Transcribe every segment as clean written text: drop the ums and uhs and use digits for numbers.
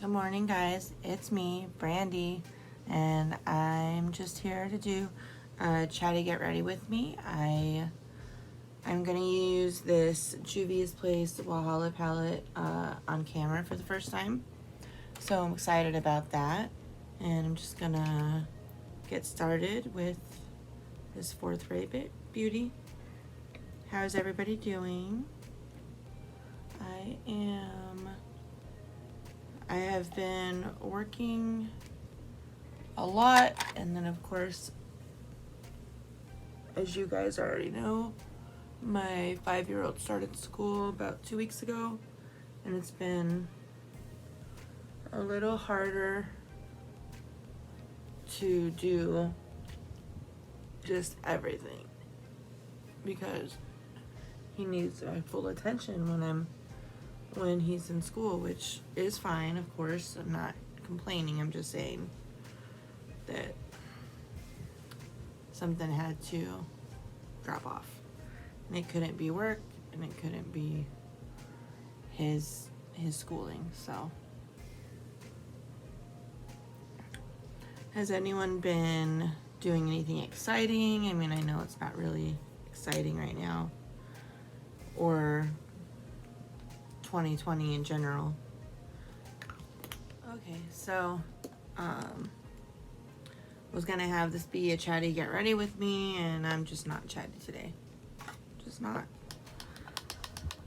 Good morning, guys. It's me, Brandy, and I'm just here to do a chatty get ready with me. I'm gonna use this Juvias Place Wahala palette on camera for the first time, so I'm excited about that. And I'm just gonna get started with this fourth grade beauty. How's everybody doing? I have been working a lot, and then of course, as you guys already know, my 5-year-old started school about 2 weeks ago, and it's been a little harder to do just everything because he needs my full attention when he's in school, which is fine, of course. I'm not complaining. I'm just saying that something had to drop off. And it couldn't be work, and it couldn't be his schooling. So has anyone been doing anything exciting? I mean, I know it's not really exciting right now, or 2020 in general. Okay, so was gonna have this be a chatty get ready with me, and I'm just not chatty today. Just not.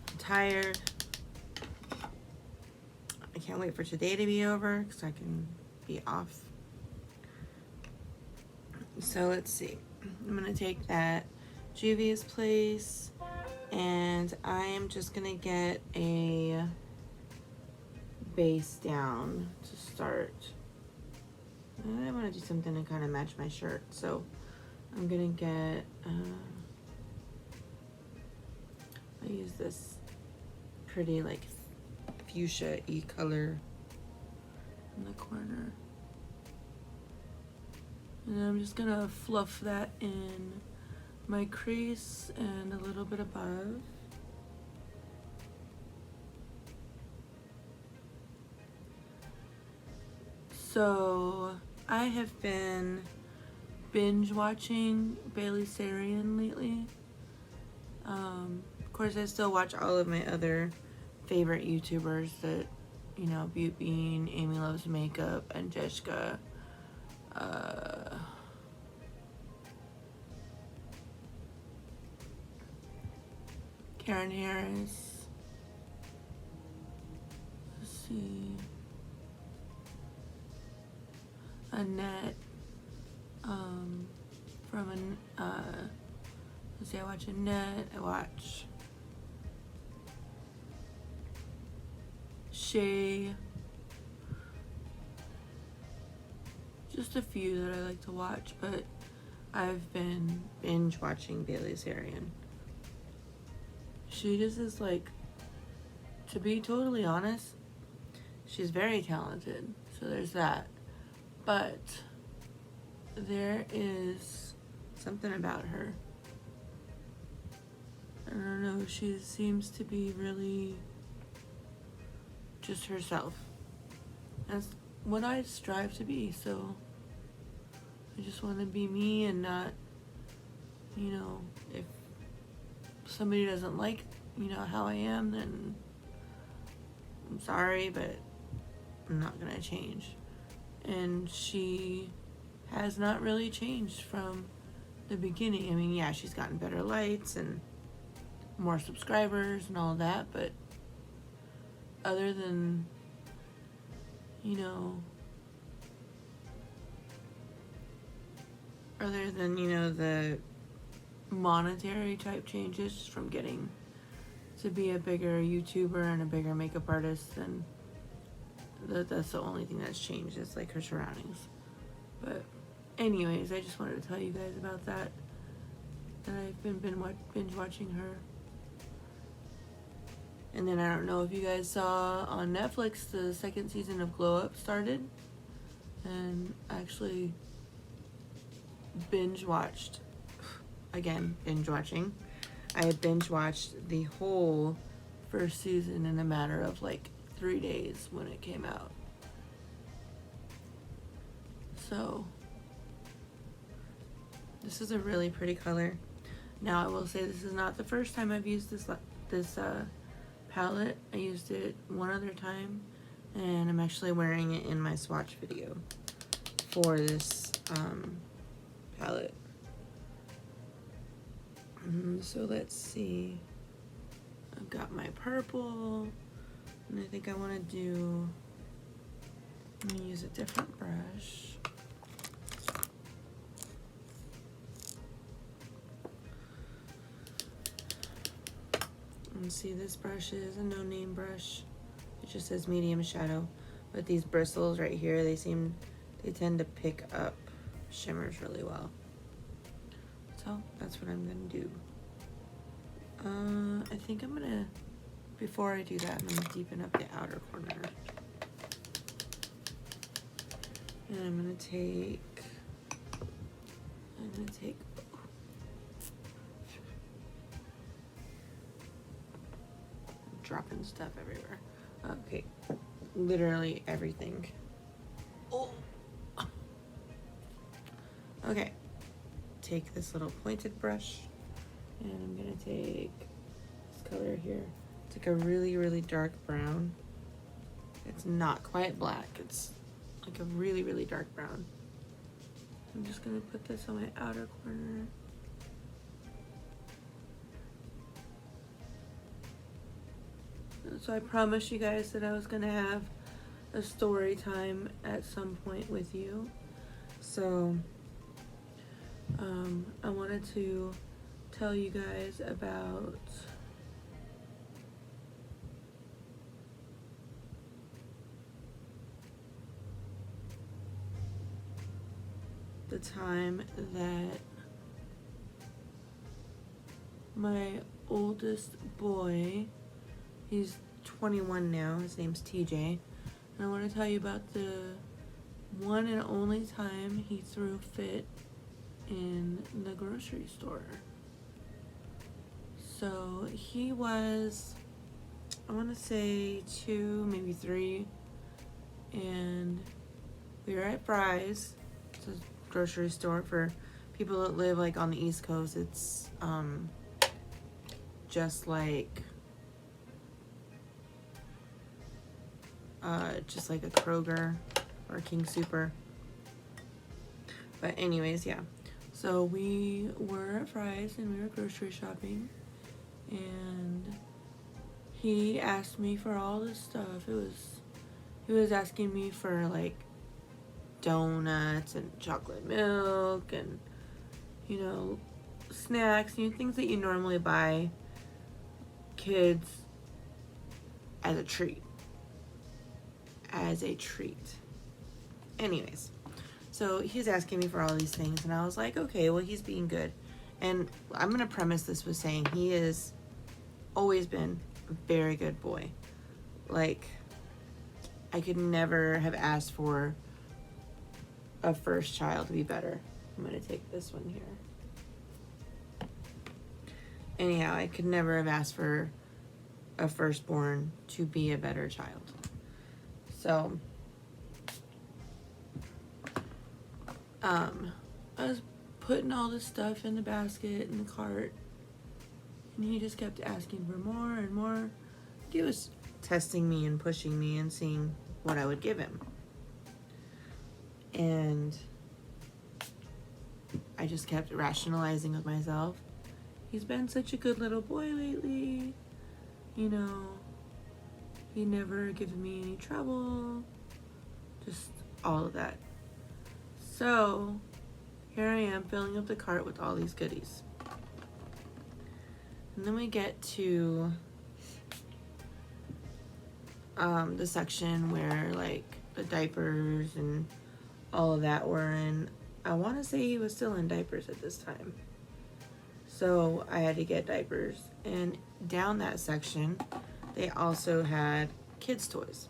I'm tired. I can't wait for today to be over because I can be off. So let's see. I'm gonna take that Juvia's Place, and I am just gonna get a base down to start. I want to do something to kind of match my shirt, so I'm gonna get I use this pretty like fuchsia-y color in the corner, and I'm just gonna fluff that in my crease and a little bit above. So I have been binge watching Bailey Sarian lately. Of course, I still watch all of my other favorite YouTubers that, you know, Butte Bean, Amy Loves Makeup, and Jessica. Karen Harris. Let's see. Annette. Let's see, I watch Annette. I watch Shay. Just a few that I like to watch, but I've been binge watching Bailey Sarian. She just is like, to be totally honest, she's very talented, so there's that. But there is something about her. I don't know, she seems to be really just herself. That's what I strive to be, so I just want to be me and not, you know, if somebody doesn't like, you know, how I am, then I'm sorry, but I'm not gonna change. And she has not really changed from the beginning. I mean, yeah, she's gotten better lights and more subscribers and all that, but other than, you know, the monetary type changes from getting to be a bigger YouTuber and a bigger makeup artist, then that's the only thing that's changed, is like her surroundings. But anyways, I just wanted to tell you guys about that I've been binge watching her. And then I don't know if you guys saw on Netflix, the second season of Glow Up started, and actually binge watching. I binge watched the whole first season in a matter of like 3 days when it came out. So this is a really pretty color. Now I will say this is not the first time I've used this palette. I used it one other time, and I'm actually wearing it in my swatch video for this palette. So let's see. I've got my purple, and I think I want to do, I'm going to use a different brush. And see, this brush is a no-name brush. It just says medium shadow, but these bristles right here, they tend to pick up shimmers really well. So that's what I'm gonna do. I think I'm gonna, before I do that, I'm gonna deepen up the outer corner. And I'm gonna take dropping stuff everywhere. Okay, literally everything. Oh. Okay, take this little pointed brush, and I'm gonna take this color here. It's like a really, really dark brown. It's not quite black. It's like a really, really dark brown. I'm just gonna put this on my outer corner. So I promised you guys that I was gonna have a story time at some point with you. So I wanted to tell you guys about the time that my oldest boy, he's 21 now, his name's TJ, and I want to tell you about the one and only time he threw a fit in the grocery store. So he was, I want to say 2, maybe 3, and we were at Fry's. It's a grocery store for people that live like on the East Coast. It's just like a Kroger or a King Super. But anyways, yeah. So we were at Fry's and we were grocery shopping, and he asked me for all this stuff. He was asking me for like donuts and chocolate milk and, you know, snacks, things that you normally buy kids as a treat. Anyways, so he's asking me for all these things, and I was like, okay, well, he's being good. And I'm gonna premise this with saying he has always been a very good boy. Like, I could never have asked for a first child to be better. I'm gonna take this one here. Anyhow, I could never have asked for a firstborn to be a better child. So, I was putting all this stuff in the basket, in the cart, and he just kept asking for more and more. He was testing me and pushing me and seeing what I would give him. And I just kept rationalizing with myself. He's been such a good little boy lately. He never given me any trouble. Just all of that. So, here I am filling up the cart with all these goodies. And then we get to the section where like the diapers and all of that were in. I want to say he was still in diapers at this time. So I had to get diapers. And down that section, they also had kids' toys.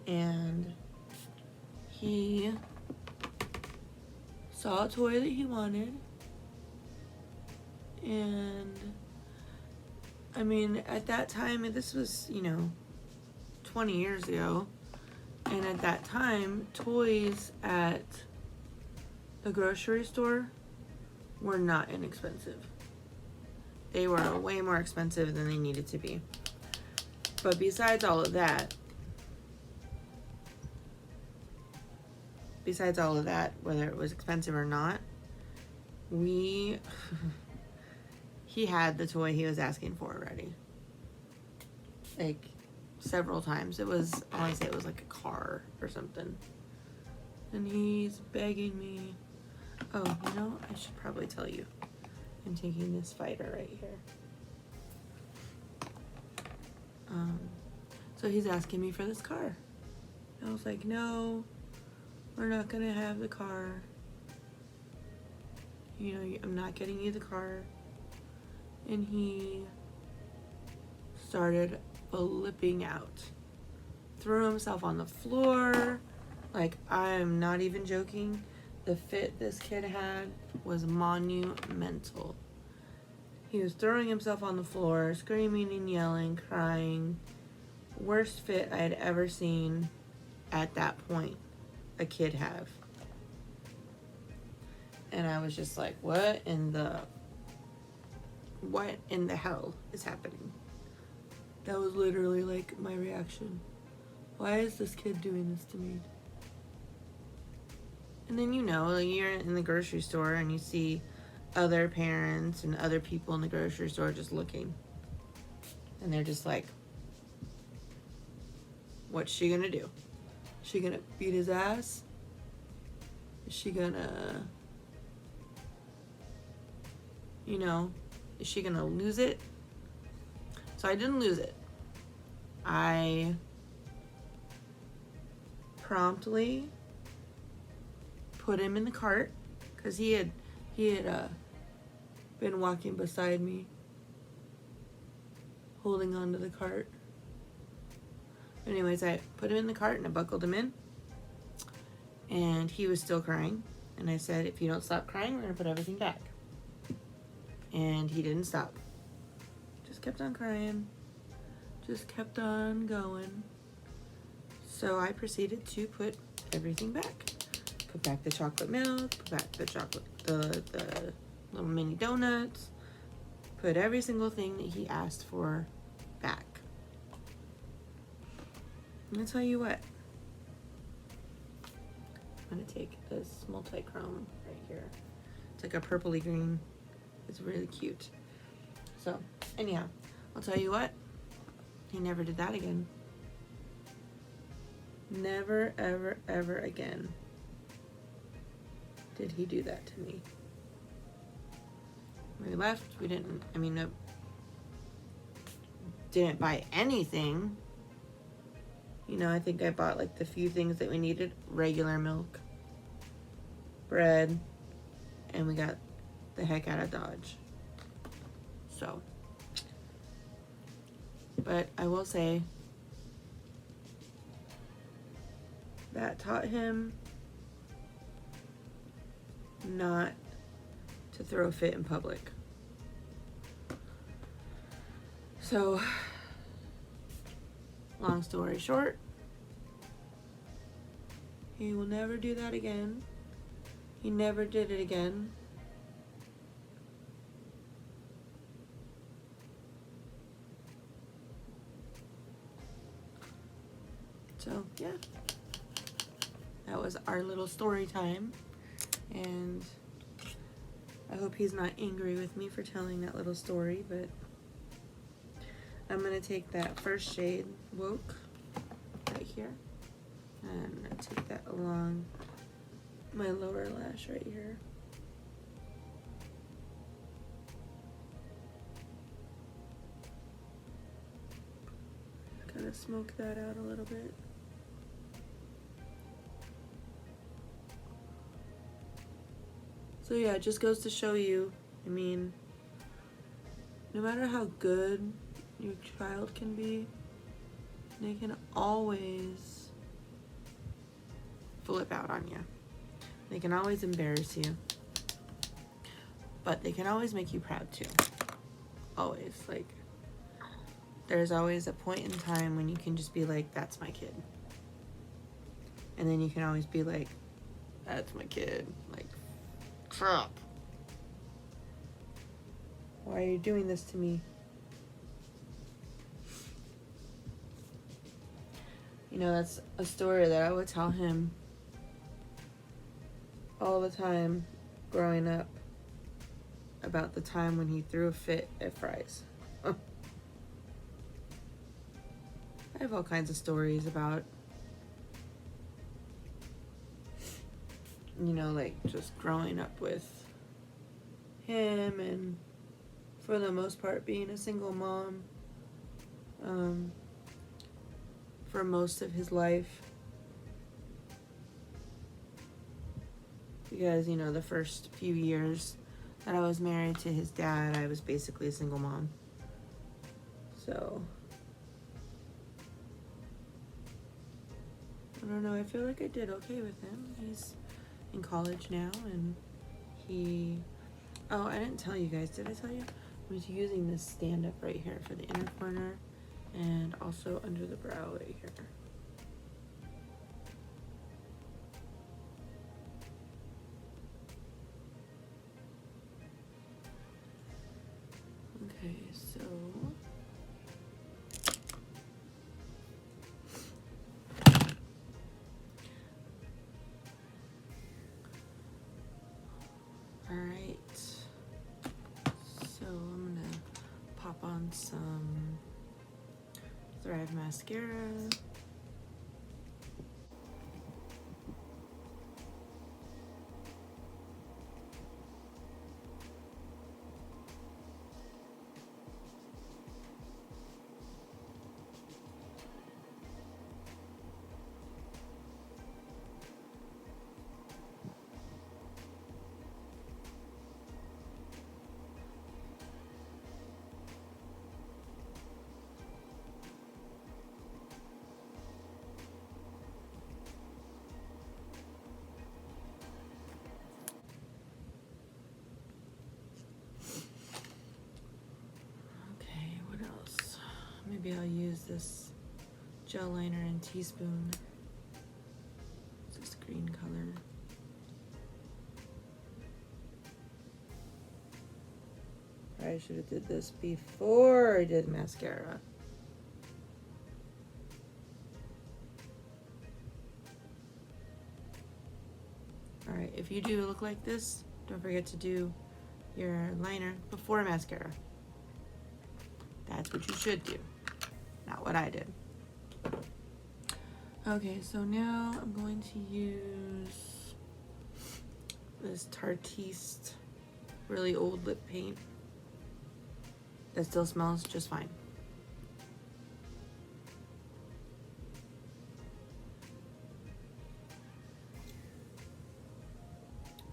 And he saw a toy that he wanted. And I mean, at that time, this was, 20 years ago. And at that time, toys at the grocery store were not inexpensive. They were way more expensive than they needed to be. But besides all of that, whether it was expensive or not, he had the toy he was asking for already. Like, several times. I want to say it was like a car or something. And he's begging me. Oh, I should probably tell you. I'm taking this fighter right here. So he's asking me for this car. I was like, no, we're not gonna have the car. I'm not getting you the car. And he started flipping out. Threw himself on the floor. Like, I'm not even joking. The fit this kid had was monumental. He was throwing himself on the floor, screaming and yelling, crying. Worst fit I had ever seen at that point a kid have. And I was just like, what in the hell is happening? That was literally like my reaction. Why is this kid doing this to me? And then you're in the grocery store and you see other parents and other people in the grocery store just looking. And they're just like, what's she gonna do? Is she gonna beat his ass? Is she gonna, is she gonna lose it? So I didn't lose it. I promptly put him in the cart because he had been walking beside me, holding onto the cart. Anyways, I put him in the cart and I buckled him in, and he was still crying. And I said, if you don't stop crying, we're gonna put everything back. And he didn't stop. Just kept on crying. Just kept on going. So I proceeded to put everything back. Put back the chocolate milk, put back the little mini donuts, put every single thing that he asked for back. I'm gonna tell you what. I'm gonna take this multi-chrome right here. It's like a purpley green. It's really cute. So, anyhow, I'll tell you what. He never did that again. Never, ever, ever again did he do that to me. When we left, we didn't buy anything. I think I bought like the few things that we needed. Regular milk, bread, and we got the heck out of Dodge. So, but I will say that taught him not to throw a fit in public. So, long story short, he will never do that again. He never did it again. So, yeah. That was our little story time. And I hope he's not angry with me for telling that little story, but I'm going to take that first shade, Woke, right here, and I'm going to take that along my lower lash right here. Kind of smoke that out a little bit. So yeah, it just goes to show you, no matter how good your child can be, they can always flip out on you. They can always embarrass you. But they can always make you proud too. Always. Like, there's always a point in time when you can just be like, that's my kid. And then you can always be like, that's my kid. Like, crap. Why are you doing this to me? You know, that's a story that I would tell him all the time growing up about the time when he threw a fit at fries. I have all kinds of stories about, you know, like just growing up with him and for the most part being a single mom for most of his life. Because, you know, the first few years that I was married to his dad, I was basically a single mom. So, I don't know, I feel like I did okay with him. He's in college now, and I didn't tell you guys, did I tell you? I was using this stand up right here for the inner corner and also under the brow right here. Okay, so all right, so I'm gonna pop on some Thrive mascara. Okay, what else? Maybe I'll use this gel liner and teaspoon. It's this green color. I should have did this before I did mascara. All right, if you do look like this, don't forget to do your liner before mascara. That's what you should do, not what I did. Okay, so now I'm going to use this Tartiste really old lip paint that still smells just fine.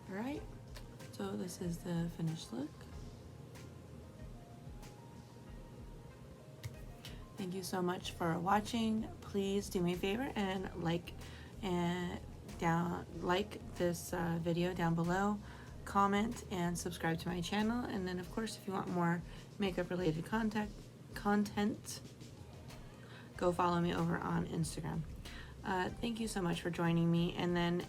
All right, so this is the finished look. Thank you so much for watching. Please do me a favor and like this video down below, comment and subscribe to my channel, and then of course if you want more makeup related content, go follow me over on Instagram. Thank you so much for joining me, and then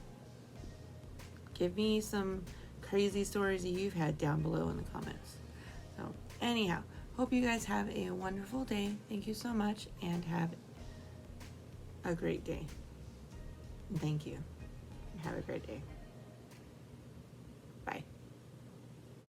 give me some crazy stories that you've had down below in the comments. So anyhow, hope you guys have a wonderful day. Thank you so much, and have a great day. Thank you. Have a great day. Bye.